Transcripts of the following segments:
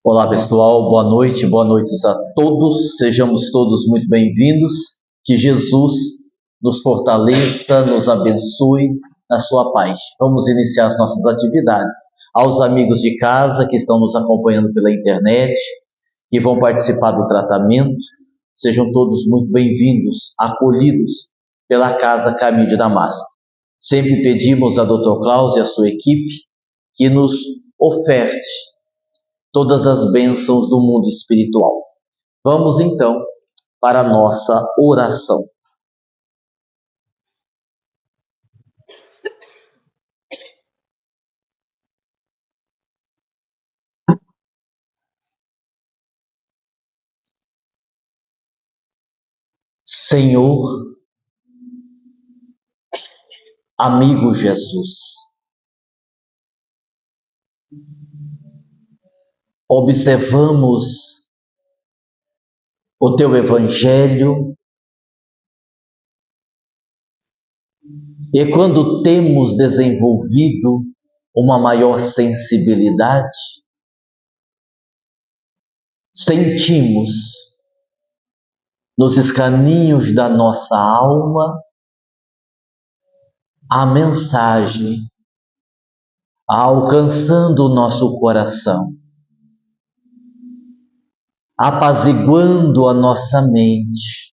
Olá pessoal, boa noite a todos, sejamos todos muito bem-vindos, que Jesus nos fortaleça, nos abençoe na sua paz. Vamos iniciar as nossas atividades. Aos amigos de casa que estão nos acompanhando pela internet, que vão participar do tratamento, sejam todos muito bem-vindos, acolhidos pela Casa Caminho de Damasco. Sempre pedimos a Dr. Klaus e a sua equipe que nos oferte todas as bênçãos do mundo espiritual. Vamos então para a nossa oração. Senhor, amigo Jesus, observamos o teu Evangelho e quando temos desenvolvido uma maior sensibilidade, sentimos nos escaninhos da nossa alma a mensagem alcançando o nosso coração, apaziguando a nossa mente,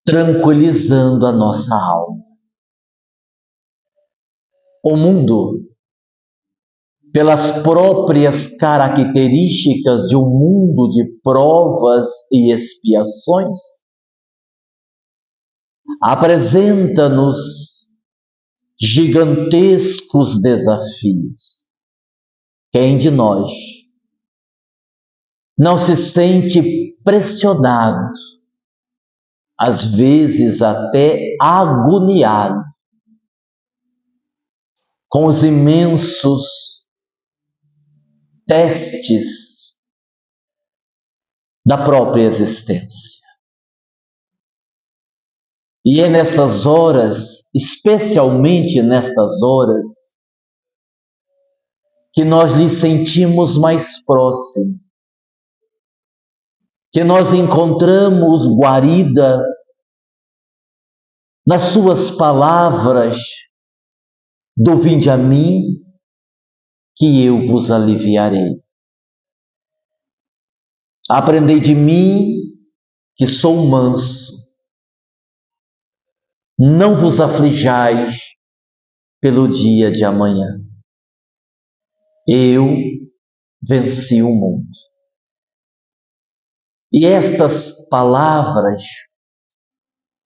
tranquilizando a nossa alma. O mundo, pelas próprias características de um mundo de provas e expiações, apresenta-nos gigantescos desafios. Quem de nós não se sente pressionado, às vezes até agoniado, com os imensos testes da própria existência? E é nessas horas, especialmente nestas horas, que nós lhe sentimos mais próximo, que nós encontramos guarida nas suas palavras do vinde a mim, que eu vos aliviarei. Aprendei de mim, que sou manso. Não vos aflijais pelo dia de amanhã. Eu venci o mundo. E estas palavras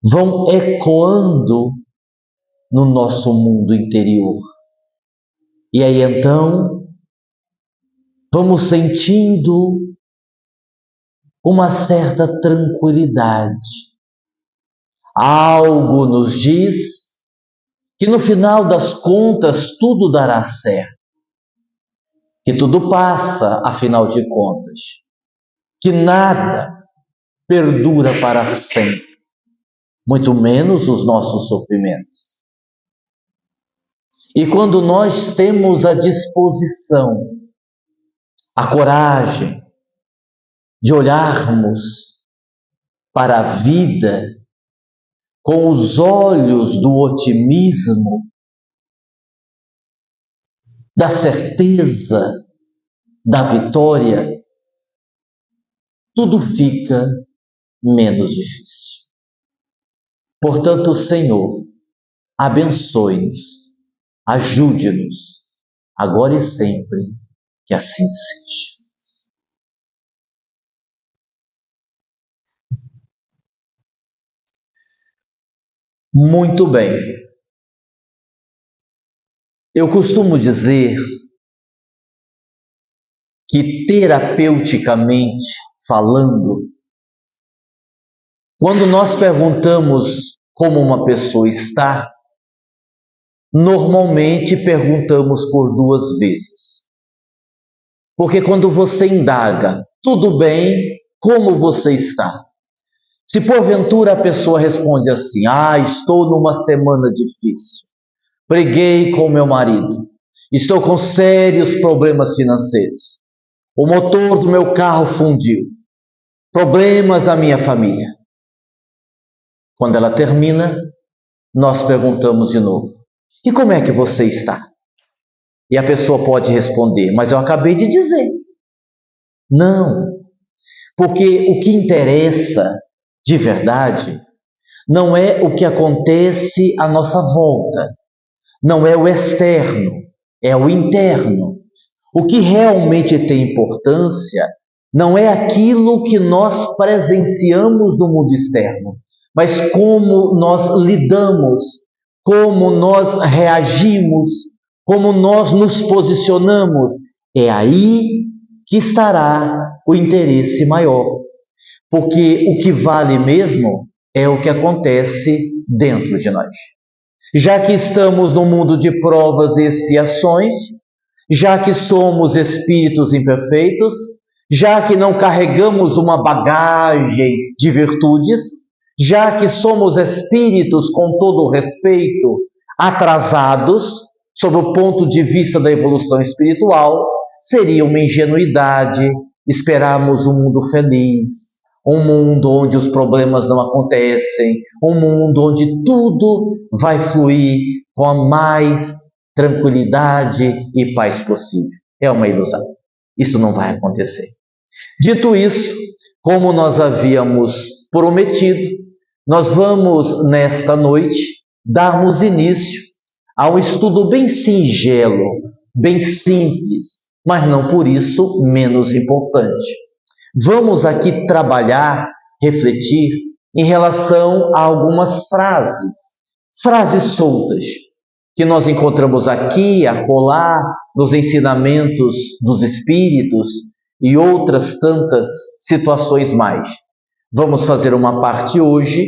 vão ecoando no nosso mundo interior. E aí então, vamos sentindo uma certa tranquilidade. Algo nos diz que no final das contas tudo dará certo, que tudo passa, afinal de contas, que nada perdura para sempre, muito menos os nossos sofrimentos. E quando nós temos a disposição, a coragem de olharmos para a vida com os olhos do otimismo, da certeza da vitória, tudo fica menos difícil. Portanto, Senhor, abençoe-nos, ajude-nos, agora e sempre, que assim seja. Muito bem. Eu costumo dizer que, terapeuticamente falando, quando nós perguntamos como uma pessoa está, normalmente perguntamos por duas vezes. Porque quando você indaga, tudo bem, como você está? Se porventura a pessoa responde assim, estou numa semana difícil, briguei com meu marido, Estou com sérios problemas financeiros. O motor do meu carro fundiu. Problemas da minha família. Quando ela termina, nós perguntamos de novo: e como é que você está? E a pessoa pode responder: mas eu acabei de dizer. Não, porque o que interessa de verdade não é o que acontece à nossa volta, não é o externo, é o interno. O que realmente tem importância não é aquilo que nós presenciamos no mundo externo, mas como nós lidamos, como nós reagimos, como nós nos posicionamos. É aí que estará o interesse maior, porque o que vale mesmo é o que acontece dentro de nós. Já que estamos no mundo de provas e expiações, já que somos espíritos imperfeitos, já que não carregamos uma bagagem de virtudes, já que somos espíritos, com todo o respeito, atrasados, sob o ponto de vista da evolução espiritual, seria uma ingenuidade esperarmos um mundo feliz, um mundo onde os problemas não acontecem, um mundo onde tudo vai fluir com a mais tranquilidade e paz possível. É uma ilusão. Isso não vai acontecer. Dito isso, como nós havíamos prometido, nós vamos nesta noite darmos início a um estudo bem singelo, bem simples, mas não por isso menos importante. Vamos aqui trabalhar, refletir em relação a algumas frases soltas, que nós encontramos aqui, acolá, nos ensinamentos dos Espíritos e outras tantas situações mais. Vamos fazer uma parte hoje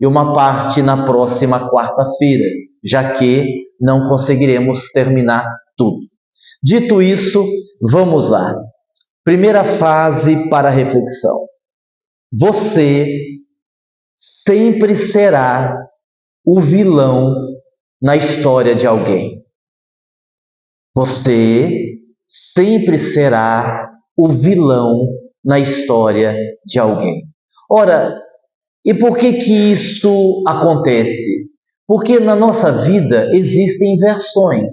e uma parte na próxima quarta-feira, já que não conseguiremos terminar tudo. Dito isso, vamos lá. Primeira fase para a reflexão. Você sempre será o vilão na história de alguém. Você sempre será o vilão na história de alguém. Ora, e por que isto acontece? Porque na nossa vida existem versões.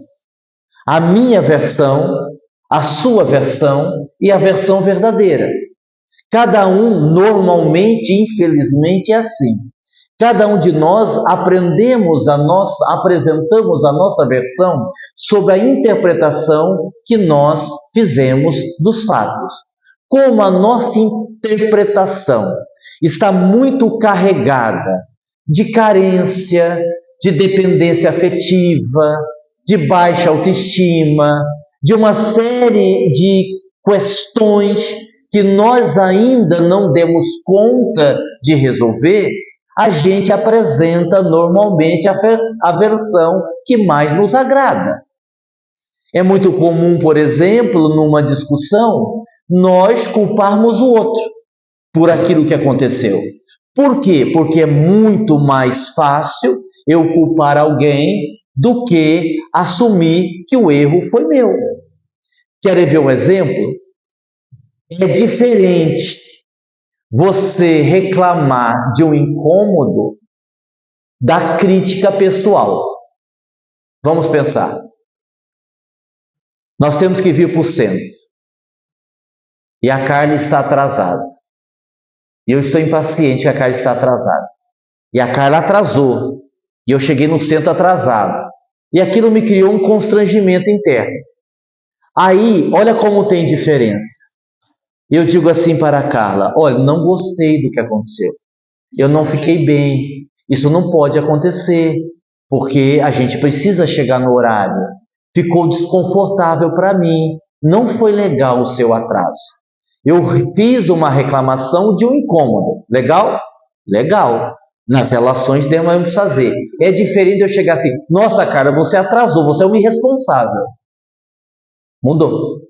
A minha versão, a sua versão e a versão verdadeira. Cada um, normalmente, infelizmente, é assim. Cada um de nós apresentamos a nossa versão sob a interpretação que nós fizemos dos fatos. Como a nossa interpretação está muito carregada de carência, de dependência afetiva, de baixa autoestima, de uma série de questões que nós ainda não demos conta de resolver, a gente apresenta normalmente a versão que mais nos agrada. É muito comum, por exemplo, numa discussão, nós culparmos o outro por aquilo que aconteceu. Por quê? Porque é muito mais fácil eu culpar alguém do que assumir que o erro foi meu. Querem ver um exemplo? É diferente você reclamar de um incômodo da crítica pessoal. Vamos pensar. Nós temos que vir para o centro. E a Carla está atrasada. E eu estou impaciente que a Carla está atrasada. E a Carla atrasou. E eu cheguei no centro atrasado. E aquilo me criou um constrangimento interno. Aí, olha como tem diferença. Eu digo assim para a Carla: olha, não gostei do que aconteceu. Eu não fiquei bem. Isso não pode acontecer, porque a gente precisa chegar no horário. Ficou desconfortável para mim. Não foi legal o seu atraso. Eu fiz uma reclamação de um incômodo. Legal? Legal. Nas relações devemos fazer. É diferente de eu chegar assim: nossa, cara, você atrasou, você é um irresponsável. Mudou.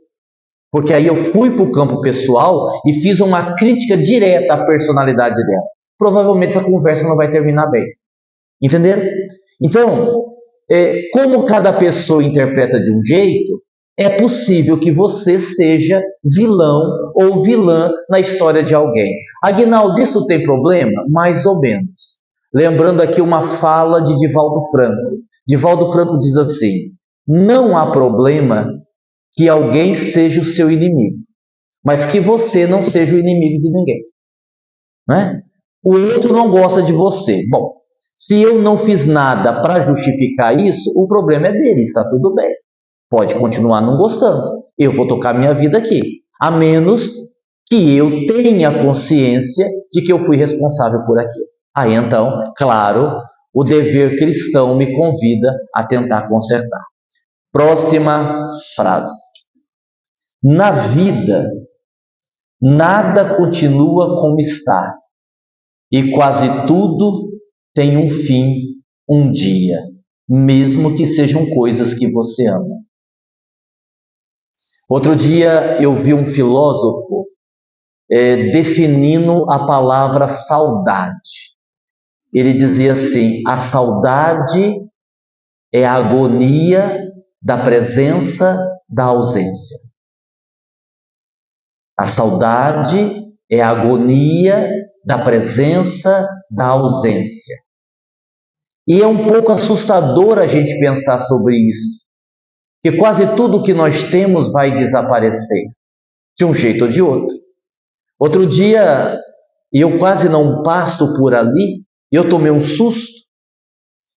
Porque aí eu fui para o campo pessoal e fiz uma crítica direta à personalidade dela. Provavelmente essa conversa não vai terminar bem. Entenderam? Então, Como cada pessoa interpreta de um jeito, é possível que você seja vilão ou vilã na história de alguém. Aguinaldo, isso tem problema? Mais ou menos. Lembrando aqui uma fala de Divaldo Franco. Divaldo Franco diz assim: não há problema que alguém seja o seu inimigo, mas que você não seja o inimigo de ninguém. Né? O outro não gosta de você. Bom, se eu não fiz nada para justificar isso, o problema é dele, está tudo bem. Pode continuar não gostando. Eu vou tocar minha vida aqui. A menos que eu tenha consciência de que eu fui responsável por aquilo. Aí então, claro, o dever cristão me convida a tentar consertar. Próxima frase. Na vida, nada continua como está, e quase tudo tem um fim, um dia, mesmo que sejam coisas que você ama. Outro dia eu vi um filósofo definindo a palavra saudade. Ele dizia assim: a saudade é a agonia da presença da ausência. A saudade é a agonia da presença da ausência. E é um pouco assustador a gente pensar sobre isso, que quase tudo que nós temos vai desaparecer, de um jeito ou de outro. Outro dia, eu quase não passo por ali, e eu tomei um susto,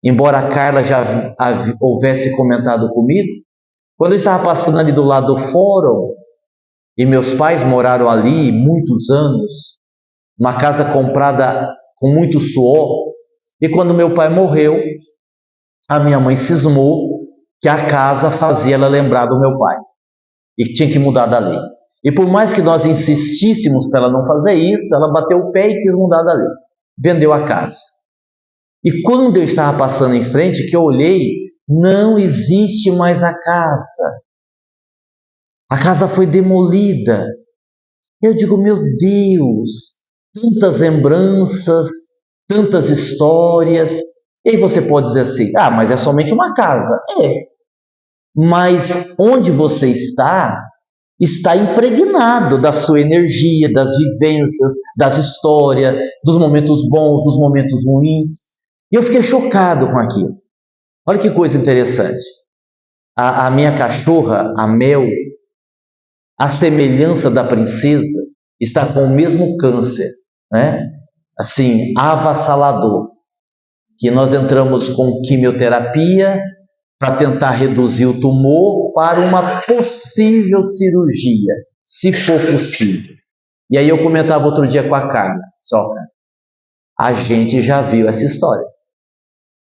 embora a Carla já houvesse comentado comigo. Quando eu estava passando ali do lado do fórum, e meus pais moraram ali muitos anos, uma casa comprada com muito suor, e quando meu pai morreu, a minha mãe cismou que a casa fazia ela lembrar do meu pai, e que tinha que mudar dali. E por mais que nós insistíssemos para ela não fazer isso, ela bateu o pé e quis mudar dali. Vendeu a casa. E quando eu estava passando em frente, que eu olhei, não existe mais a casa. A casa foi demolida. Eu digo, meu Deus, tantas lembranças, tantas histórias. E aí você pode dizer assim: ah, mas é somente uma casa. É. Mas onde você está impregnado da sua energia, das vivências, das histórias, dos momentos bons, dos momentos ruins. E eu fiquei chocado com aquilo. Olha que coisa interessante. A minha cachorra, a Mel, a semelhança da princesa, está com o mesmo câncer, né? Assim, avassalador. Que nós entramos com quimioterapia para tentar reduzir o tumor para uma possível cirurgia, se for possível. E aí eu comentava outro dia com a Carla, a gente já viu essa história,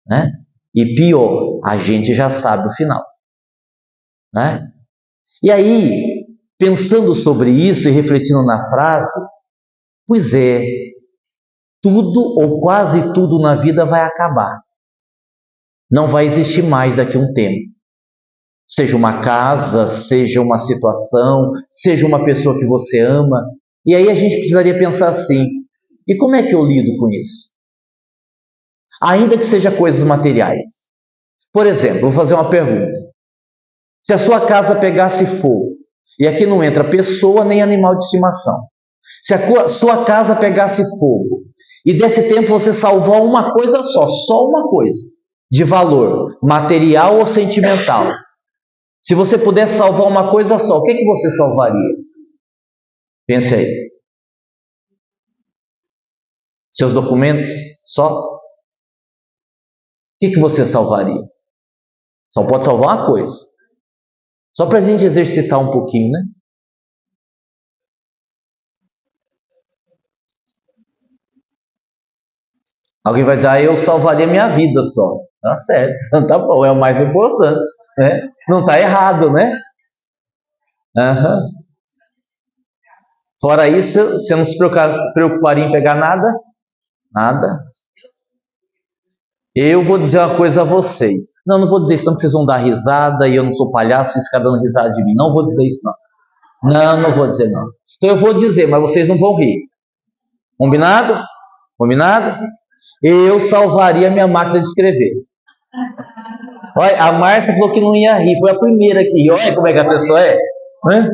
né? E pior, a gente já sabe o final, né? E aí, pensando sobre isso e refletindo na frase, pois é, tudo ou quase tudo na vida vai acabar. Não vai existir mais daqui a um tempo. Seja uma casa, seja uma situação, seja uma pessoa que você ama. E aí a gente precisaria pensar assim: e como é que eu lido com isso? Ainda que seja coisas materiais. Por exemplo, vou fazer uma pergunta. Se a sua casa pegasse fogo, e aqui não entra pessoa nem animal de estimação. Se a sua casa pegasse fogo, e desse tempo você salvou uma coisa só uma coisa, de valor, material ou sentimental. Se você pudesse salvar uma coisa só, o que você salvaria? Pense aí. Seus documentos? Só? O que você salvaria? Só pode salvar uma coisa. Só para a gente exercitar um pouquinho, né? Alguém vai dizer: eu salvaria minha vida só. Tá certo, tá bom, é o mais importante, né? Não tá errado, né? Uhum. Fora isso, você não se preocuparia em pegar nada? Nada. Eu vou dizer uma coisa a vocês. Não vou dizer isso não, que vocês vão dar risada e eu não sou palhaço e ficar dando risada de mim. Não vou dizer isso não. Não vou dizer não. Então eu vou dizer, mas vocês não vão rir. Combinado? Combinado? Eu salvaria minha máquina de escrever. Olha, a Márcia falou que não ia rir, foi a primeira aqui. Olha como é que a pessoa é. Né?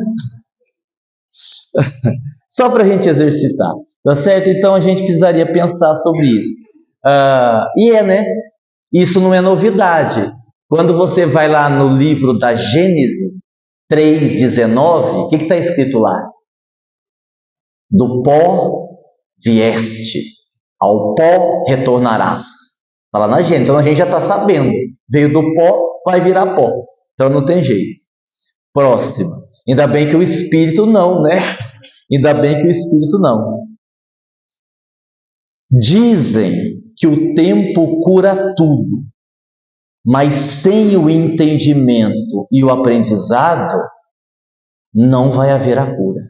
Só para a gente exercitar, tá certo? Então a gente precisaria pensar sobre isso. Né? Isso não é novidade. Quando você vai lá no livro da Gênesis 3:19, o que está escrito lá? Do pó vieste, ao pó retornarás. Está lá na Gênesis, então a gente já está sabendo. Veio do pó, vai virar pó. Então não tem jeito. Próxima. Ainda bem que o Espírito não, né? Ainda bem que o Espírito não. Dizem que o tempo cura tudo, mas sem o entendimento e o aprendizado, não vai haver a cura.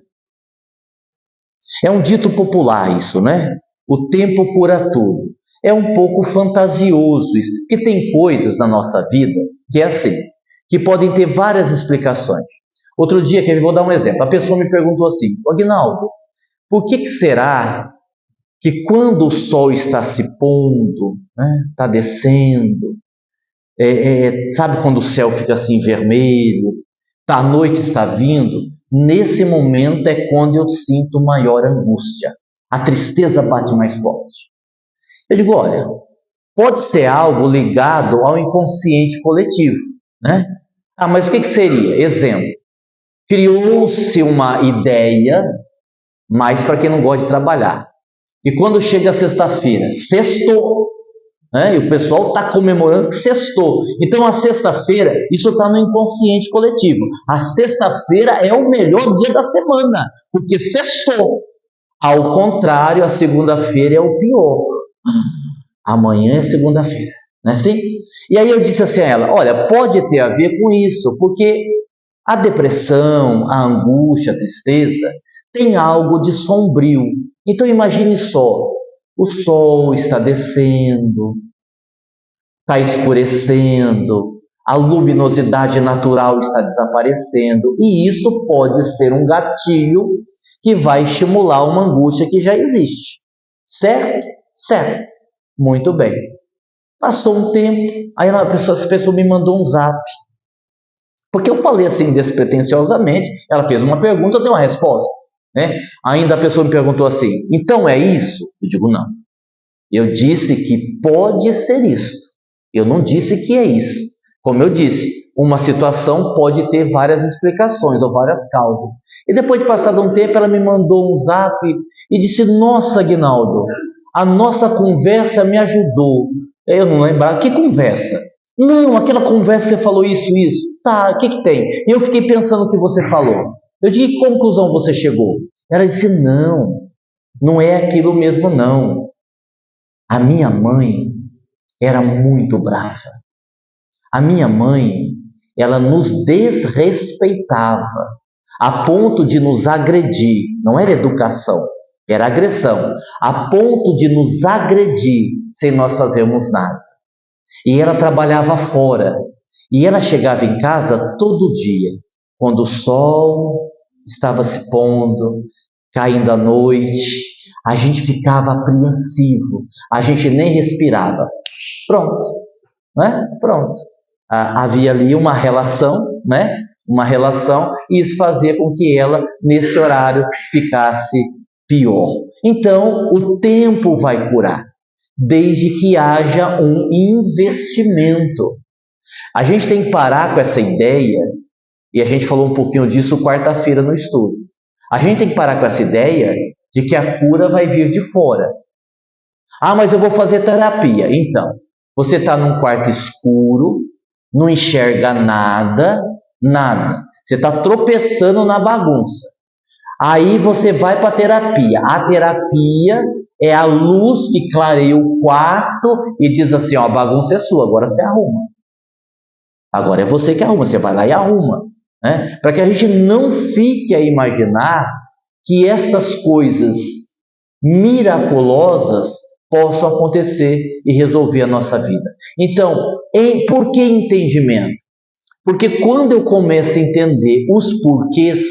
É um dito popular isso, né? O tempo cura tudo. É um pouco fantasioso isso, porque tem coisas na nossa vida que é assim, que podem ter várias explicações. Outro dia, vou dar um exemplo, a pessoa me perguntou assim: Aguinaldo, por que será que quando o sol está se pondo, né, está descendo, sabe quando o céu fica assim vermelho, a noite está vindo, nesse momento é quando eu sinto maior angústia, a tristeza bate mais forte. Eu digo, olha, pode ser algo ligado ao inconsciente coletivo, né? Mas o que seria? Exemplo, criou-se uma ideia, mas para quem não gosta de trabalhar, e quando chega a sexta-feira, sextou, né? E o pessoal está comemorando que sextou. Então a sexta-feira, isso está no inconsciente coletivo. A sexta-feira é o melhor dia da semana, porque sextou. Ao contrário, a segunda-feira é o pior. Amanhã é segunda-feira, não é assim? E aí eu disse assim a ela, olha, pode ter a ver com isso, porque a depressão, a angústia, a tristeza, tem algo de sombrio. Então imagine só, o sol está descendo, está escurecendo, a luminosidade natural está desaparecendo, e isso pode ser um gatilho que vai estimular uma angústia que já existe. Certo? Certo. Muito bem. Passou um tempo, aí essa pessoa me mandou um zap. Porque eu falei assim despretensiosamente, ela fez uma pergunta, eu dei uma resposta. Né? Ainda a pessoa me perguntou assim, então é isso? Eu digo, não. Eu disse que pode ser isso. Eu não disse que é isso. Como eu disse, uma situação pode ter várias explicações ou várias causas. E depois de passado um tempo, ela me mandou um zap e disse, nossa, Aguinaldo, a nossa conversa me ajudou. Eu não lembrava. Que conversa? Não, aquela conversa que você falou isso. Tá, o que tem? E eu fiquei pensando no que você falou. Eu disse, que conclusão você chegou? Ela disse, não é aquilo mesmo não. A minha mãe era muito brava. A minha mãe, ela nos desrespeitava a ponto de nos agredir. Não era educação, era agressão. A ponto de nos agredir sem nós fazermos nada. E ela trabalhava fora. E ela chegava em casa todo dia, quando o sol estava se pondo, caindo a noite, a gente ficava apreensivo, a gente nem respirava. Pronto, né? Pronto. Havia ali uma relação, né? Uma relação, e isso fazia com que ela, nesse horário, ficasse pior. Então, o tempo vai curar, desde que haja um investimento. A gente tem que parar com essa ideia, e a gente falou um pouquinho disso quarta-feira no estudo. A gente tem que parar com essa ideia de que a cura vai vir de fora. Mas eu vou fazer terapia. Então, você está num quarto escuro, não enxerga nada. Você está tropeçando na bagunça. Aí você vai para a terapia. A terapia é a luz que clareia o quarto e diz assim, a bagunça é sua, agora você arruma. Agora é você que arruma, você vai lá e arruma. Né? Para que a gente não fique a imaginar que estas coisas miraculosas possam acontecer e resolver a nossa vida. Então, por que entendimento? Porque quando eu começo a entender os porquês,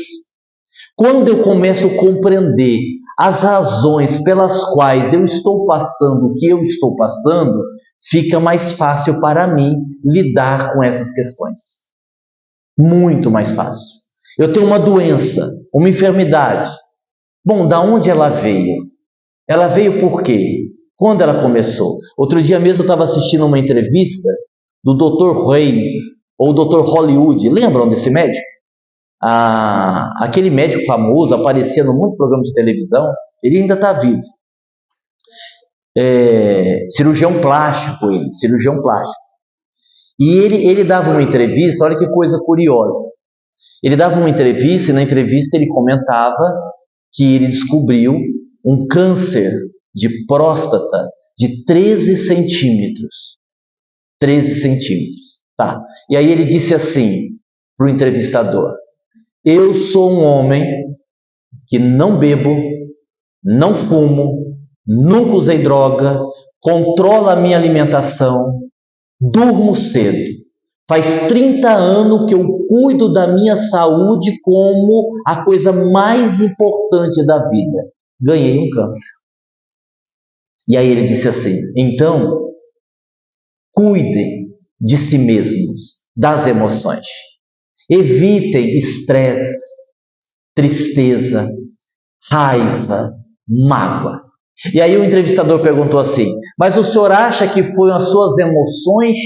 quando eu começo a compreender as razões pelas quais eu estou passando o que eu estou passando, fica mais fácil para mim lidar com essas questões. Muito mais fácil. Eu tenho uma doença, uma enfermidade. Bom, da onde ela veio? Ela veio por quê? Quando ela começou? Outro dia mesmo eu estava assistindo uma entrevista do Dr. Ray, ou Dr. Hollywood. Lembram desse médico? Aquele médico famoso, aparecia em muitos programas de televisão. Ele ainda está vivo. Cirurgião plástico, cirurgião plástico. E ele dava uma entrevista, olha que coisa curiosa. Ele dava uma entrevista e na entrevista ele comentava que ele descobriu um câncer de próstata de 13 centímetros. 13 centímetros. Tá. E aí ele disse assim para o entrevistador: eu sou um homem que não bebo, não fumo, nunca usei droga, controlo a minha alimentação, durmo cedo. Faz 30 anos que eu cuido da minha saúde como a coisa mais importante da vida. Ganhei um câncer. E aí ele disse assim: então, cuidem de si mesmos, das emoções. Evitem estresse, tristeza, raiva, mágoa. E aí o entrevistador perguntou assim: mas o senhor acha que foram as suas emoções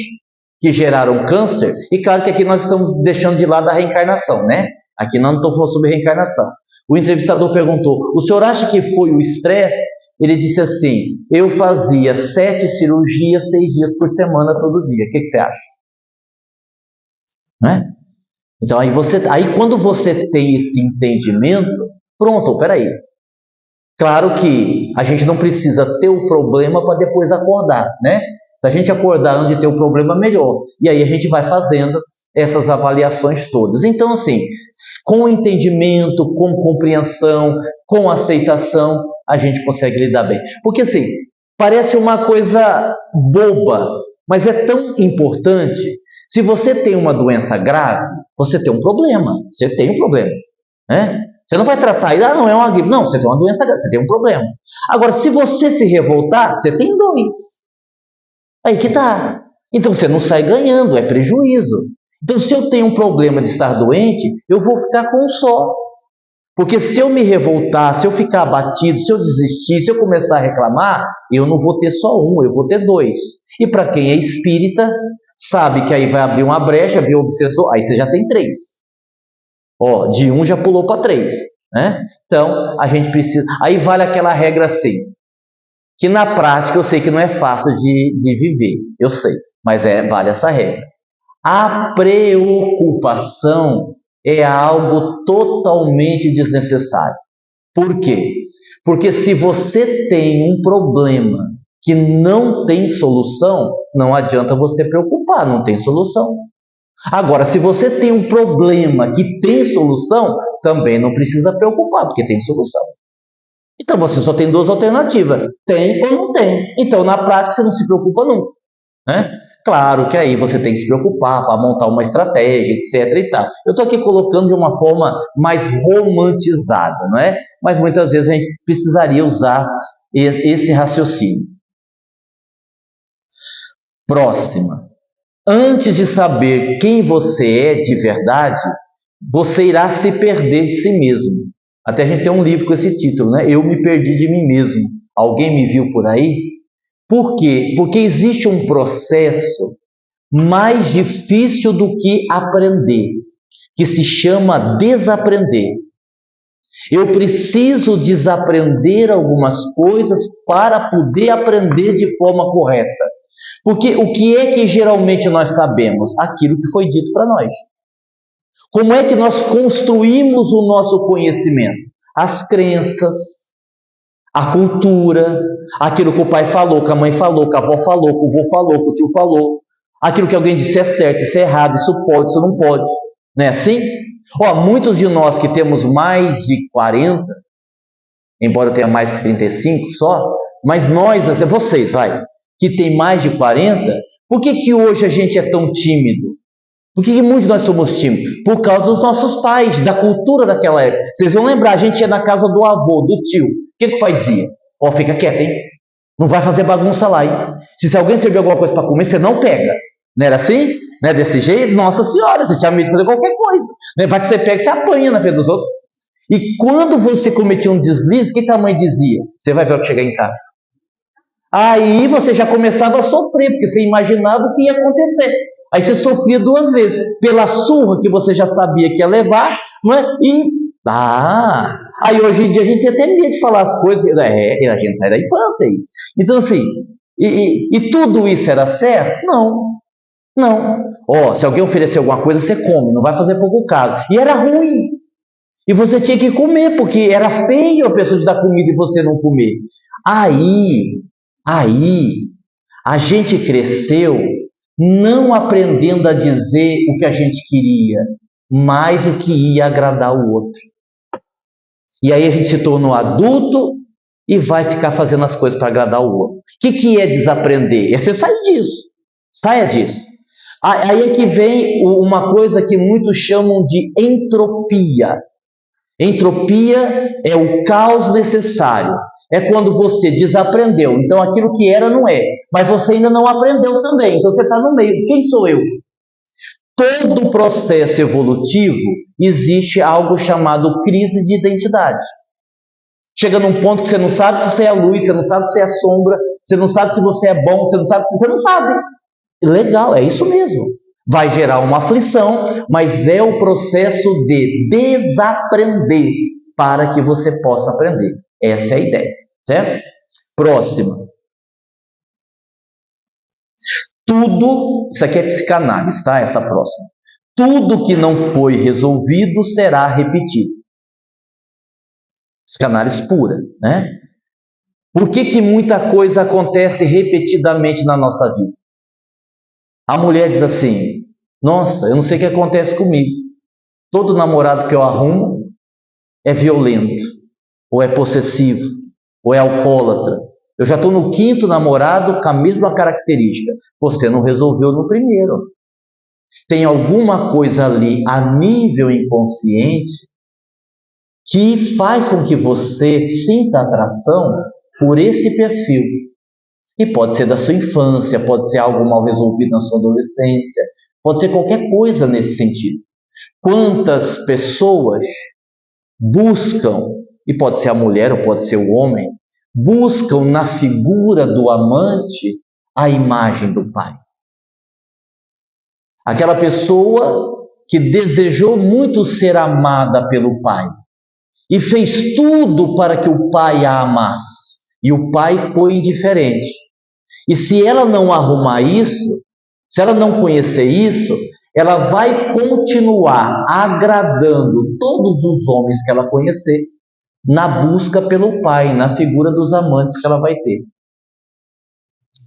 que geraram câncer? E claro que aqui nós estamos deixando de lado a reencarnação, né? Aqui nós não estamos falando sobre reencarnação. O entrevistador perguntou: o senhor acha que foi o estresse? Ele disse assim: eu fazia 7 cirurgias, 6 dias por semana, todo dia. O que você acha? Né? Então aí quando você tem esse entendimento, pronto, peraí. Claro que a gente não precisa ter o problema para depois acordar, né? Se a gente acordar antes de ter o problema, melhor. E aí a gente vai fazendo essas avaliações todas. Então, assim, com entendimento, com compreensão, com aceitação, a gente consegue lidar bem. Porque, assim, parece uma coisa boba, mas é tão importante. Se você tem uma doença grave, você tem um problema. Você tem um problema, né? Você não vai tratar e não é uma gripe. Não, você tem uma doença grave, você tem um problema. Agora, se você se revoltar, você tem 2. Aí que tá. Então você não sai ganhando, é prejuízo. Então, se eu tenho um problema de estar doente, eu vou ficar com um só. Porque se eu me revoltar, se eu ficar abatido, se eu desistir, se eu começar a reclamar, eu não vou ter só um, eu vou ter 2. E para quem é espírita, sabe que aí vai abrir uma brecha, vir o obsessor, aí você já tem 3. De 1 já pulou para 3. Né? Então, a gente precisa... Aí vale aquela regra assim, que na prática eu sei que não é fácil de viver, eu sei, mas vale essa regra. A preocupação é algo totalmente desnecessário. Por quê? Porque se você tem um problema que não tem solução, não adianta você preocupar, não tem solução. Agora, se você tem um problema que tem solução, também não precisa preocupar, porque tem solução. Então você só tem 2 alternativas, tem ou não tem. Então na prática você não se preocupa nunca, né? Claro que aí você tem que se preocupar para montar uma estratégia, etc. e tal. Eu estou aqui colocando de uma forma mais romantizada, não é? Mas muitas vezes a gente precisaria usar esse raciocínio. Próxima. Antes de saber quem você é de verdade, você irá se perder de si mesmo. Até a gente tem um livro com esse título, né? Eu me perdi de mim mesmo. Alguém me viu por aí? Por quê? Porque existe um processo mais difícil do que aprender, que se chama desaprender. Eu preciso desaprender algumas coisas para poder aprender de forma correta. Porque o que é que geralmente nós sabemos? Aquilo que foi dito para nós. Como é que nós construímos o nosso conhecimento? As crenças, a cultura, aquilo que o pai falou, que a mãe falou, que a avó falou, que o avô falou, que o tio falou, aquilo que alguém disse é certo, isso é errado, isso pode, isso não pode. Não é assim? Muitos de nós que temos mais de 40, embora eu tenha mais que 35 só, mas nós, vocês, que tem mais de 40, por que hoje a gente é tão tímido? Por que muitos de nós somos tímidos? Por causa dos nossos pais, da cultura daquela época. Vocês vão lembrar, a gente ia na casa do avô, do tio. O que o pai dizia? Fica quieto, hein? Não vai fazer bagunça lá, hein? Se alguém servir alguma coisa para comer, você não pega. Não era assim? Não é desse jeito? Nossa Senhora, você tinha medo de fazer qualquer coisa. Vai que você pega e você apanha na frente dos outros. E quando você cometia um deslize, o que a mãe dizia? Você vai ver o que chegar em casa. Aí você já começava a sofrer, porque você imaginava o que ia acontecer. Aí você sofria 2 vezes. Pela surra que você já sabia que ia levar, não é? Aí hoje em dia a gente tem até medo de falar as coisas. A gente sai da infância, isso. Então assim, e tudo isso era certo? Não. Se alguém oferecer alguma coisa, você come, não vai fazer pouco caso. E era ruim. E você tinha que comer, porque era feio a pessoa te dar comida e você não comer. Aí, a gente cresceu não aprendendo a dizer o que a gente queria, mas o que ia agradar o outro. E aí a gente se tornou adulto e vai ficar fazendo as coisas para agradar o outro. O que é desaprender? Você sai disso. Saia disso. Aí é que vem uma coisa que muitos chamam de entropia. Entropia é o caos necessário. É quando você desaprendeu. Então aquilo que era não é. Mas você ainda não aprendeu também. Então você está no meio. Quem sou eu? Todo processo evolutivo existe algo chamado crise de identidade. Chega num ponto que você não sabe se você é luz, você não sabe se é sombra, você não sabe se você é bom, você não sabe se você não sabe. Legal, é isso mesmo. Vai gerar uma aflição, mas é o processo de desaprender para que você possa aprender. Essa é a ideia, certo? Próxima. Tudo, isso aqui é psicanálise, tá? Essa próxima. Tudo que não foi resolvido será repetido. Psicanálise pura, né? Por que muita coisa acontece repetidamente na nossa vida? A mulher diz assim: nossa, eu não sei o que acontece comigo. Todo namorado que eu arrumo é violento, ou é possessivo, ou é alcoólatra. Eu já estou no 5º namorado com a mesma característica. Você não resolveu no primeiro. Tem alguma coisa ali a nível inconsciente que faz com que você sinta atração por esse perfil. E pode ser da sua infância, pode ser algo mal resolvido na sua adolescência, pode ser qualquer coisa nesse sentido. Quantas pessoas buscam, e pode ser a mulher ou pode ser o homem, buscam na figura do amante a imagem do pai. Aquela pessoa que desejou muito ser amada pelo pai e fez tudo para que o pai a amasse, e o pai foi indiferente. E se ela não arrumar isso, se ela não conhecer isso, ela vai continuar agradando todos os homens que ela conhecer na busca pelo pai, na figura dos amantes que ela vai ter.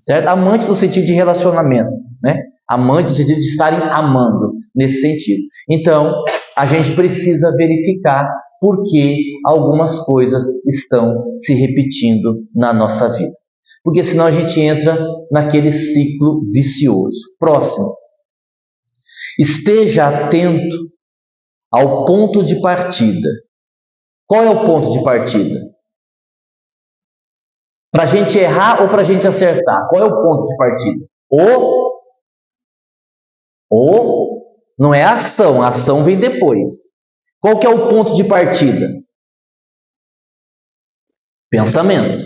Certo? Amante no sentido de relacionamento, né? Amante no sentido de estarem amando, nesse sentido. Então, a gente precisa verificar por que algumas coisas estão se repetindo na nossa vida. Porque senão a gente entra naquele ciclo vicioso. Próximo. Esteja atento ao ponto de partida. Qual é o ponto de partida? Para a gente errar ou para a gente acertar? Qual é o ponto de partida? Não é a ação vem depois. Qual que é o ponto de partida? Pensamento.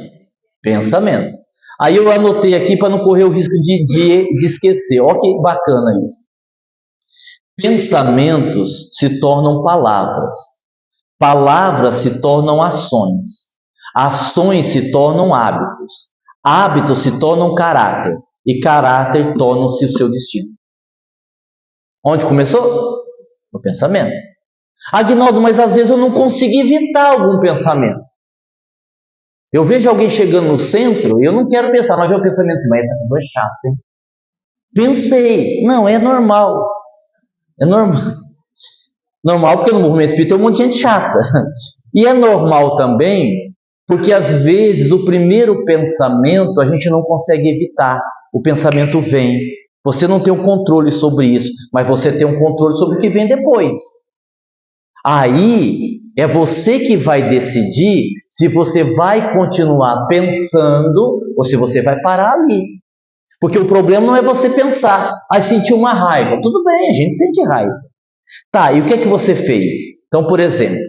Aí eu anotei aqui para não correr o risco de esquecer. Olha que bacana isso. Pensamentos se tornam palavras. Palavras se tornam ações. Ações se tornam hábitos. Hábitos se tornam caráter. E caráter torna-se o seu destino. Onde começou? No pensamento. Aguinaldo, mas às vezes eu não consigo evitar algum pensamento. Eu vejo alguém chegando no centro e eu não quero pensar, mas vem o pensamento assim, mas essa pessoa é chata, hein? Pensei. Não, é normal. É normal. Normal porque no movimento espírita tem um monte de gente chata. E é normal também porque às vezes o primeiro pensamento a gente não consegue evitar. O pensamento vem. Você não tem o controle sobre isso, mas você tem um controle sobre o que vem depois. Aí É você que vai decidir se você vai continuar pensando ou se você vai parar ali. Porque o problema não é você pensar, sentir uma raiva. Tudo bem, a gente sente raiva. Tá, e o que é que você fez? Então, por exemplo,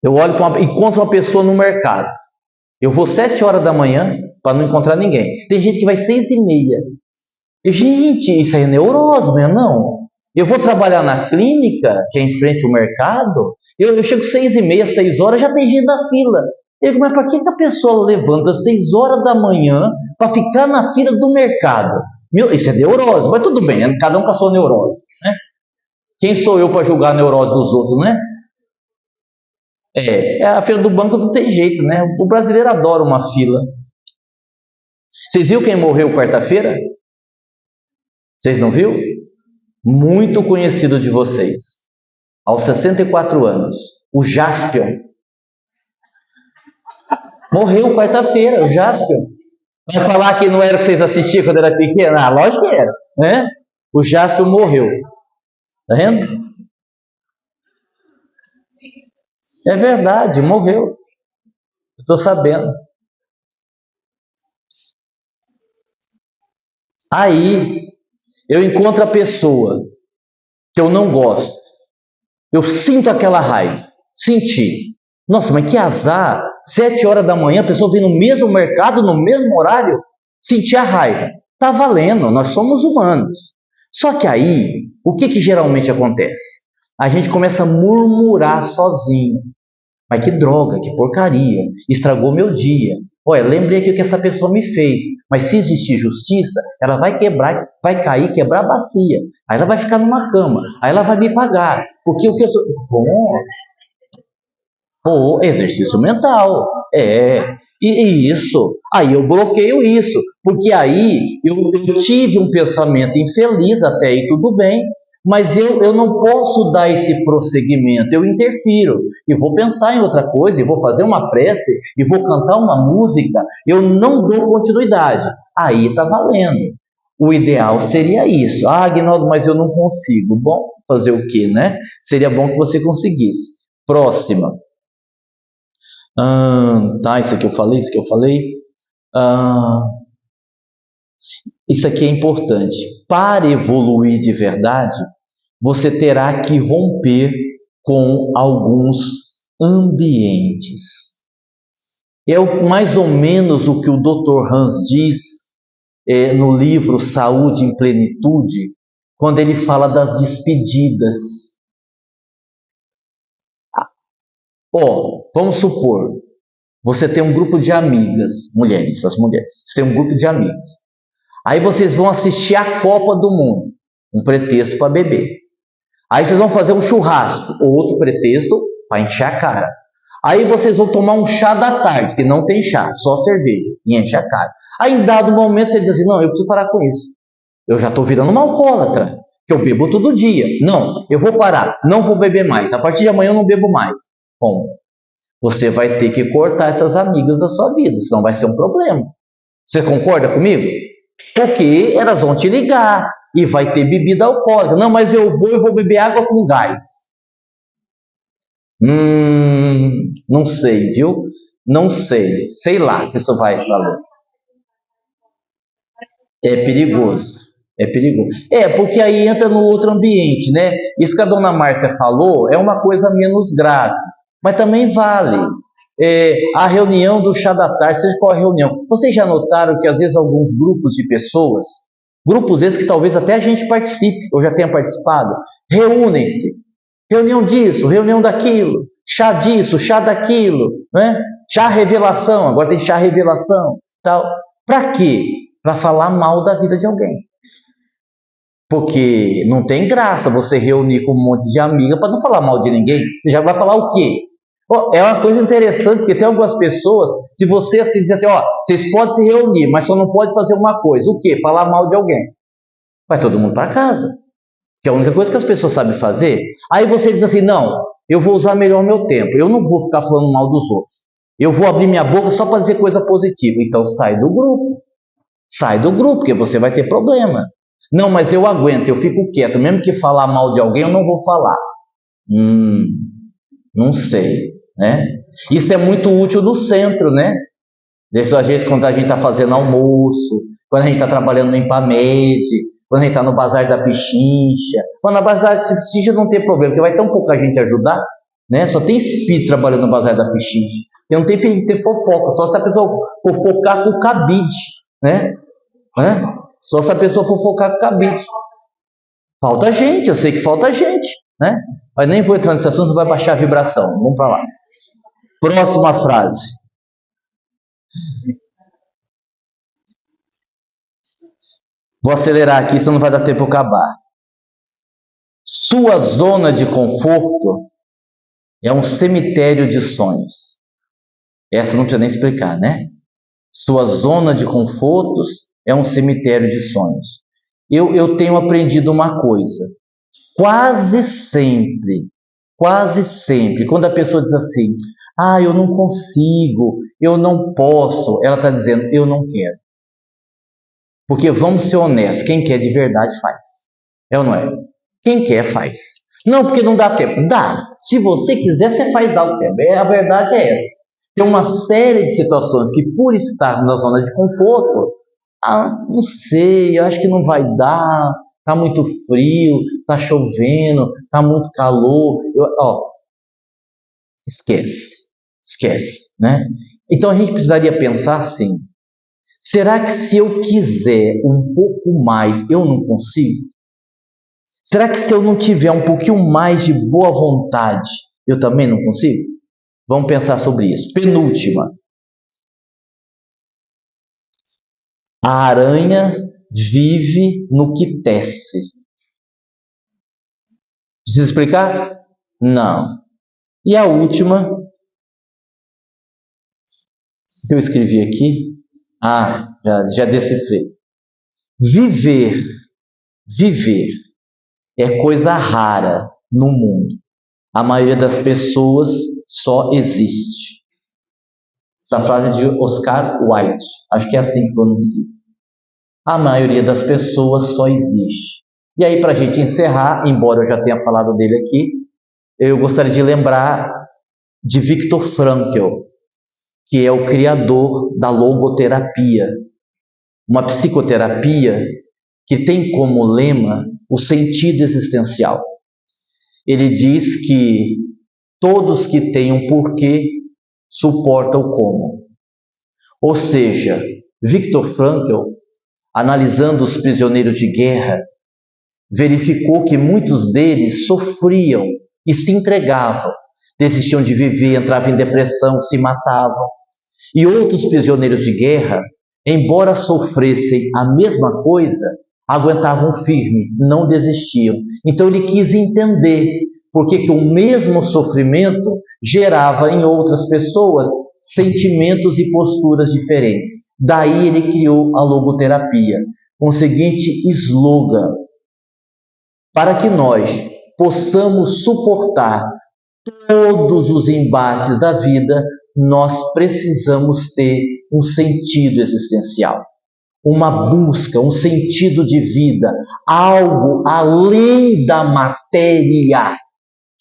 eu olho encontro uma pessoa no mercado. Eu vou 7 horas da manhã para não encontrar ninguém. Tem gente que vai 6h30. Gente, isso é neurose, não é não? Eu vou trabalhar na clínica, que é em frente ao mercado, eu chego 6h30, 6 horas, já tem gente na fila. Eu digo, mas para que a pessoa levanta 6 horas da manhã para ficar na fila do mercado? Isso é neurose, mas tudo bem, cada um com a sua neurose, né? Quem sou eu para julgar a neurose dos outros, né? A fila do banco não tem jeito, né? O brasileiro adora uma fila. Vocês viram quem morreu quarta-feira? Vocês não viram? Muito conhecido de vocês. Aos 64 anos, o Jaspion. Morreu quarta-feira, o Jaspion. Vai falar que não era que vocês assistiam quando era pequeno? Lógico que era, né? O Jaspion morreu. Tá vendo? É verdade, morreu. Eu estou sabendo. Aí, eu encontro a pessoa que eu não gosto. Eu sinto aquela raiva. Senti. Nossa, mas que azar. 7 horas da manhã, a pessoa vem no mesmo mercado, no mesmo horário. Senti a raiva. Tá valendo, nós somos humanos. Só que aí, o que geralmente acontece? A gente começa a murmurar sozinho. Mas que droga, que porcaria. Estragou meu dia. Olha, lembrei aqui o que essa pessoa me fez. Mas se existir justiça, ela vai quebrar, vai cair, quebrar a bacia. Aí ela vai ficar numa cama. Aí ela vai me pagar. Porque o que eu sou... exercício mental. E isso. Aí eu bloqueio isso. Porque aí eu tive um pensamento infeliz, até aí tudo bem. Mas eu não posso dar esse prosseguimento, eu interfiro, e vou pensar em outra coisa, e vou fazer uma prece, e vou cantar uma música, eu não dou continuidade. Aí está valendo. O ideal seria isso. Agnaldo, mas eu não consigo. Bom, fazer o quê, né? Seria bom que você conseguisse. Próxima. Isso aqui eu falei, isso aqui eu falei. Isso aqui é importante. Para evoluir de verdade, você terá que romper com alguns ambientes. É mais ou menos o que o Dr. Hans diz no livro Saúde em Plenitude, quando ele fala das despedidas. Vamos supor, você tem um grupo de amigas, as mulheres, você tem um grupo de amigas. Aí vocês vão assistir a Copa do Mundo, um pretexto para beber. Aí vocês vão fazer um churrasco, outro pretexto para encher a cara. Aí vocês vão tomar um chá da tarde, que não tem chá, só cerveja, e enche a cara. Aí em dado momento você diz assim, não, eu preciso parar com isso. Eu já estou virando uma alcoólatra, que eu bebo todo dia. Não, eu vou parar, não vou beber mais. A partir de amanhã eu não bebo mais. Bom, você vai ter que cortar essas amigas da sua vida, senão vai ser um problema. Você concorda comigo? Porque elas vão te ligar e vai ter bebida alcoólica. Não, mas eu vou beber água com gás. Não sei, viu? Não sei. Sei lá se isso vai valer. É perigoso. É perigoso. Porque aí entra no outro ambiente, né? Isso que a dona Márcia falou é uma coisa menos grave, mas também vale. A reunião do chá da tarde, seja qual a reunião. Vocês já notaram que às vezes alguns grupos de pessoas, grupos esses que talvez até a gente participe, ou já tenha participado, reúnem-se. Reunião disso, reunião daquilo, chá disso, chá daquilo, né? Chá revelação, agora tem chá revelação, tal. Para quê? Para falar mal da vida de alguém. Porque não tem graça você reunir com um monte de amiga para não falar mal de ninguém. Você já vai falar o quê? É uma coisa interessante, porque tem algumas pessoas, se você assim dizer assim, vocês podem se reunir, mas só não pode fazer uma coisa. O quê? Falar mal de alguém. Vai todo mundo para casa. Que é a única coisa que as pessoas sabem fazer. Aí você diz assim, não, eu vou usar melhor o meu tempo. Eu não vou ficar falando mal dos outros. Eu vou abrir minha boca só para dizer coisa positiva. Então sai do grupo. Sai do grupo, porque você vai ter problema. Não, mas eu aguento, eu fico quieto. Mesmo que falar mal de alguém, eu não vou falar. Não sei, né? Isso é muito útil no centro, né? Às vezes quando a gente está fazendo almoço, quando a gente está trabalhando no Impamed, quando a gente está no Bazar da Pichincha. Quando na Bazar da Pichincha não tem problema, porque vai tão pouca gente ajudar, né? Só tem espírito trabalhando no Bazar da Pichincha. E não tem perigo de ter fofoca, só se a pessoa fofocar com o cabide, né? Só se a pessoa fofocar com o cabide. Falta gente, eu sei que falta gente, né? Mas nem vou entrar nesse assunto, vai baixar a vibração. Vamos para lá. Próxima frase. Vou acelerar aqui, senão não vai dar tempo de acabar. Sua zona de conforto é um cemitério de sonhos. Essa não precisa nem explicar, né? Sua zona de confortos é um cemitério de sonhos. Eu tenho aprendido uma coisa. Quase sempre, quando a pessoa diz assim, eu não consigo, eu não posso, ela está dizendo, eu não quero. Porque vamos ser honestos, quem quer de verdade faz. É ou não é? Quem quer faz. Não, porque não dá tempo. Dá. Se você quiser, você faz, dá o tempo. A verdade é essa. Tem uma série de situações que, por estar na zona de conforto, não sei, eu acho que não vai dar, está muito frio, está chovendo, está muito calor. Esquece, né? Então a gente precisaria pensar assim, será que se eu quiser um pouco mais, eu não consigo? Será que se eu não tiver um pouquinho mais de boa vontade, eu também não consigo? Vamos pensar sobre isso. Penúltima. A aranha vive no que tece. Precisa explicar? Não. E a última, o que eu escrevi aqui? Já decifrei. Viver é coisa rara no mundo. A maioria das pessoas só existe. Essa frase é de Oscar Wilde. Acho que é assim que pronuncia. A maioria das pessoas só existe. E aí, para a gente encerrar, embora eu já tenha falado dele aqui, eu gostaria de lembrar de Viktor Frankl, que é o criador da logoterapia, uma psicoterapia que tem como lema o sentido existencial. Ele diz que todos que têm um porquê suportam o como. Ou seja, Viktor Frankl, analisando os prisioneiros de guerra, verificou que muitos deles sofriam e se entregavam, desistiam de viver, entravam em depressão, se matavam. E outros prisioneiros de guerra, embora sofressem a mesma coisa, aguentavam firme, não desistiam. Então ele quis entender por que o mesmo sofrimento gerava em outras pessoas sentimentos e posturas diferentes. Daí ele criou a logoterapia, com o seguinte slogan: para que nós possamos suportar todos os embates da vida, nós precisamos ter um sentido existencial, uma busca, um sentido de vida, algo além da matéria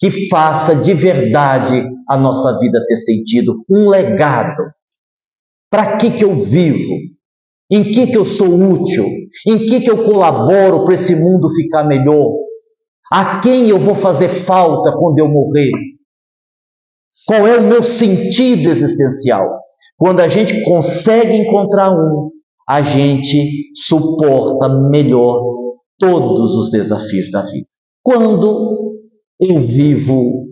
que faça de verdade a nossa vida ter sentido, um legado. Para que eu vivo? Em que eu sou útil? Em que eu colaboro para esse mundo ficar melhor? A quem eu vou fazer falta quando eu morrer? Qual é o meu sentido existencial? Quando a gente consegue encontrar a gente suporta melhor todos os desafios da vida. Quando eu vivo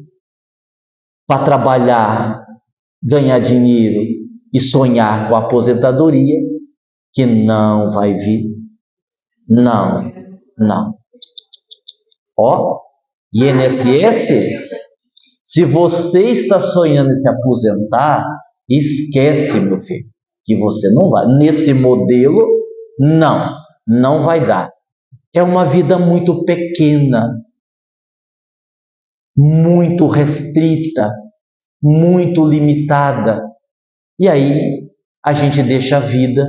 para trabalhar, ganhar dinheiro e sonhar com a aposentadoria, que não vai vir. Não. INSS, se você está sonhando em se aposentar, esquece, meu filho, que você não vai. Nesse modelo, não vai dar. É uma vida muito pequena, muito restrita, muito limitada. E aí a gente deixa a vida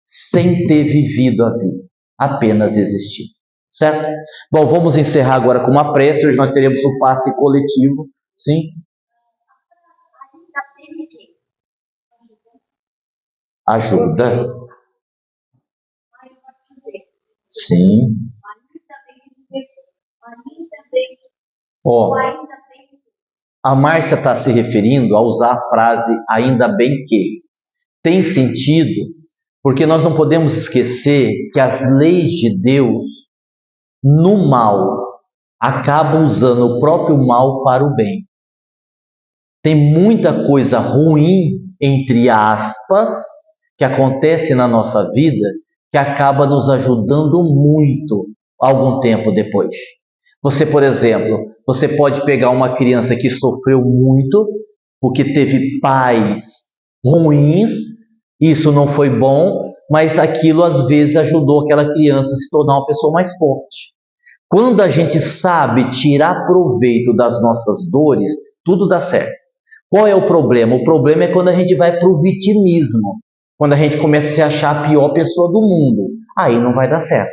sem ter vivido a vida, apenas existir. Certo? Bom, vamos encerrar agora com uma prece. Hoje nós teremos o passe coletivo, sim? Ajuda. Sim. Ó, a Márcia está se referindo a usar a frase ainda bem que. Tem sentido, porque nós não podemos esquecer que as leis de Deus, no mal, acabam usando o próprio mal para o bem. Tem muita coisa ruim, entre aspas, que acontece na nossa vida, que acaba nos ajudando muito algum tempo depois. Você, por exemplo, você pode pegar uma criança que sofreu muito, porque teve pais ruins, isso não foi bom, mas aquilo às vezes ajudou aquela criança a se tornar uma pessoa mais forte. Quando a gente sabe tirar proveito das nossas dores, tudo dá certo. Qual é o problema? O problema é quando a gente vai para o vitimismo, quando a gente começa a se achar a pior pessoa do mundo. Aí não vai dar certo.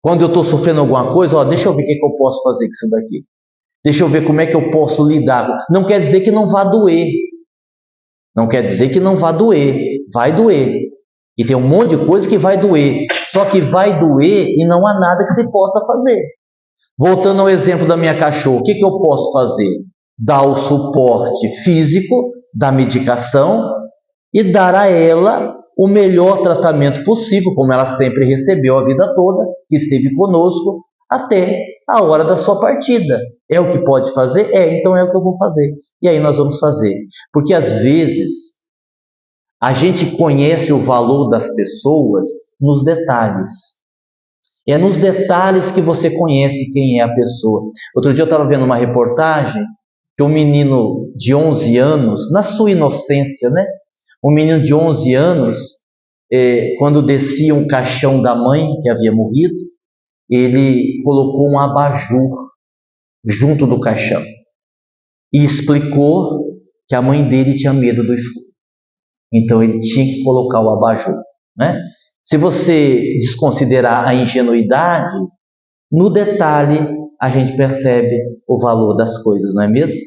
Quando eu estou sofrendo alguma coisa, deixa eu ver o que eu posso fazer com isso daqui. Deixa eu ver como é que eu posso lidar. Não quer dizer que não vá doer. Não quer dizer que não vá doer. Vai doer. E tem um monte de coisa que vai doer. Só que vai doer e não há nada que se possa fazer. Voltando ao exemplo da minha cachorra, o que eu posso fazer? Dar o suporte físico, da medicação e dar a ela o melhor tratamento possível, como ela sempre recebeu a vida toda, que esteve conosco, até a hora da sua partida. É o que pode fazer? Então é o que eu vou fazer. E aí nós vamos fazer. Porque às vezes a gente conhece o valor das pessoas nos detalhes. É nos detalhes que você conhece quem é a pessoa. Outro dia eu estava vendo uma reportagem que um menino de 11 anos, na sua inocência, né? Um menino de 11 anos, quando descia um caixão da mãe que havia morrido, ele colocou um abajur junto do caixão e explicou que a mãe dele tinha medo do escuro. Então ele tinha que colocar o abajur, né? Se você desconsiderar a ingenuidade, no detalhe a gente percebe o valor das coisas, não é mesmo?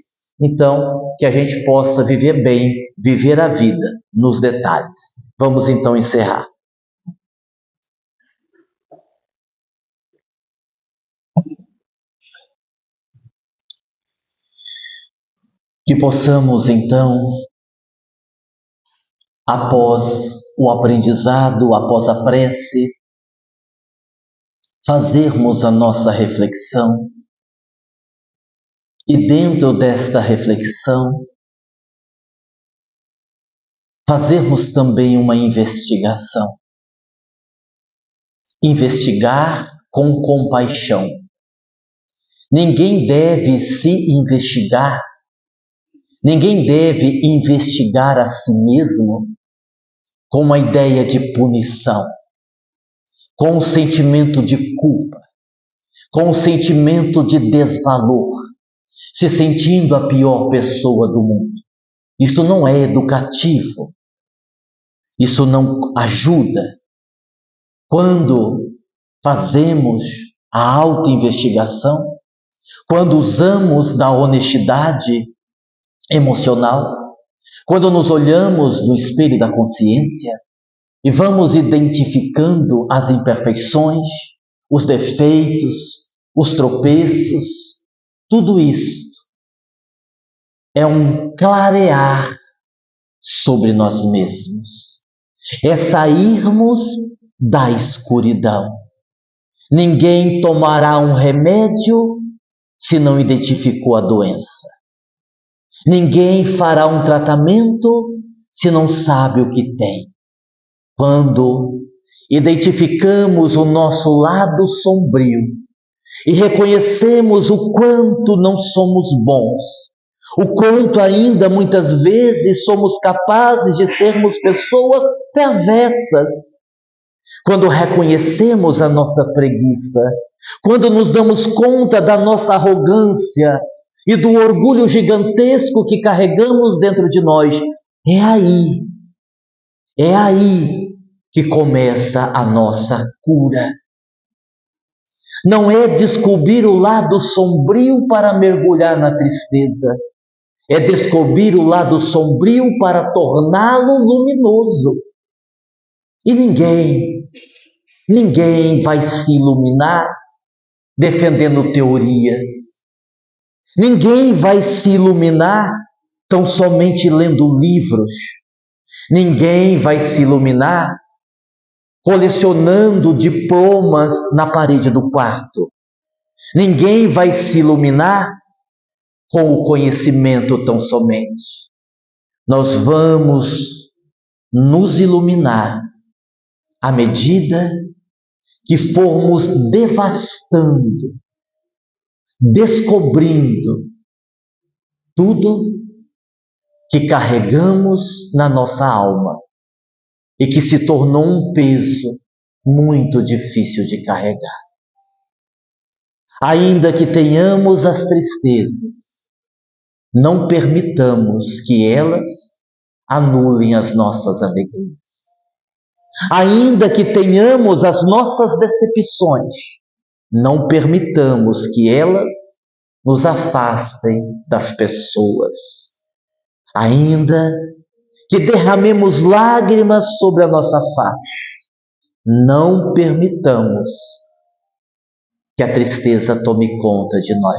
Então, que a gente possa viver bem, viver a vida nos detalhes. Vamos então encerrar. Que possamos então, após o aprendizado, após a prece, fazermos a nossa reflexão e dentro desta reflexão fazermos também uma investigação. Investigar com compaixão. Ninguém deve se investigar, ninguém deve investigar a si mesmo com uma ideia de punição, com um sentimento de culpa, com um sentimento de desvalor, se sentindo a pior pessoa do mundo. Isto não é educativo, isso não ajuda. Quando fazemos a autoinvestigação, quando usamos da honestidade emocional, quando nos olhamos no espelho da consciência e vamos identificando as imperfeições, os defeitos, os tropeços, tudo isso é um clarear sobre nós mesmos, é sairmos da escuridão. Ninguém tomará um remédio se não identificou a doença. Ninguém fará um tratamento se não sabe o que tem. Quando identificamos o nosso lado sombrio e reconhecemos o quanto não somos bons, o quanto ainda muitas vezes somos capazes de sermos pessoas perversas, quando reconhecemos a nossa preguiça, quando nos damos conta da nossa arrogância e do orgulho gigantesco que carregamos dentro de nós, é aí que começa a nossa cura. Não é descobrir o lado sombrio para mergulhar na tristeza, é descobrir o lado sombrio para torná-lo luminoso. E ninguém vai se iluminar defendendo teorias. Ninguém vai se iluminar tão somente lendo livros. Ninguém vai se iluminar colecionando diplomas na parede do quarto. Ninguém vai se iluminar com o conhecimento tão somente. Nós vamos nos iluminar à medida que formos devastando, descobrindo tudo que carregamos na nossa alma e que se tornou um peso muito difícil de carregar. Ainda que tenhamos as tristezas, não permitamos que elas anulem as nossas alegrias. Ainda que tenhamos as nossas decepções, não permitamos que elas nos afastem das pessoas. Ainda que derramemos lágrimas sobre a nossa face, não permitamos que a tristeza tome conta de nós.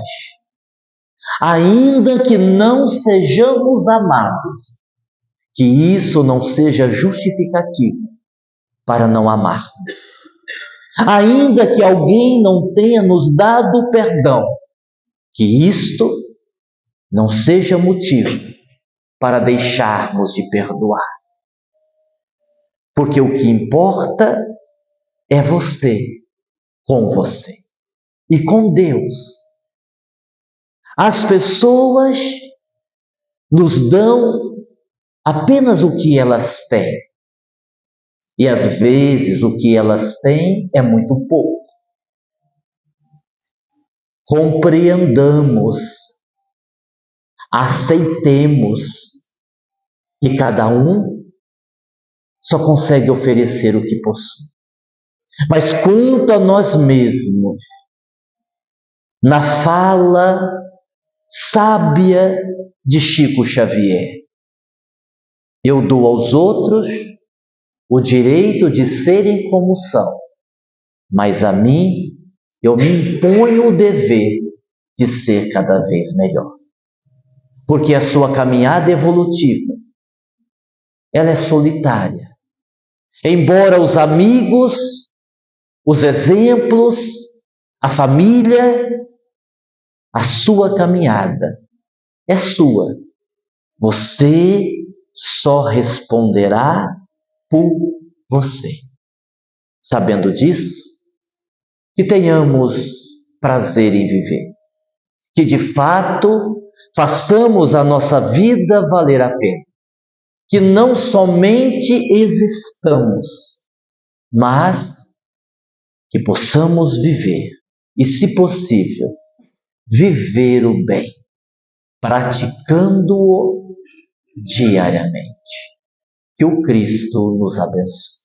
Ainda que não sejamos amados, que isso não seja justificativo para não amarmos. Ainda que alguém não tenha nos dado perdão, que isto não seja motivo para deixarmos de perdoar. Porque o que importa é você com você e com Deus. As pessoas nos dão apenas o que elas têm. E às vezes o que elas têm é muito pouco. Compreendamos, aceitemos que cada um só consegue oferecer o que possui. Mas quanto a nós mesmos, na fala sábia de Chico Xavier, eu dou aos outros o direito de serem como são, mas a mim eu me imponho o dever de ser cada vez melhor. Porque a sua caminhada evolutiva, ela é solitária. Embora os amigos, os exemplos, a família, a sua caminhada é sua. Você só responderá por você. Sabendo disso, que tenhamos prazer em viver. Que de fato façamos a nossa vida valer a pena. Que não somente existamos, mas que possamos viver. E, se possível, viver o bem, praticando-o diariamente. Que o Cristo nos abençoe.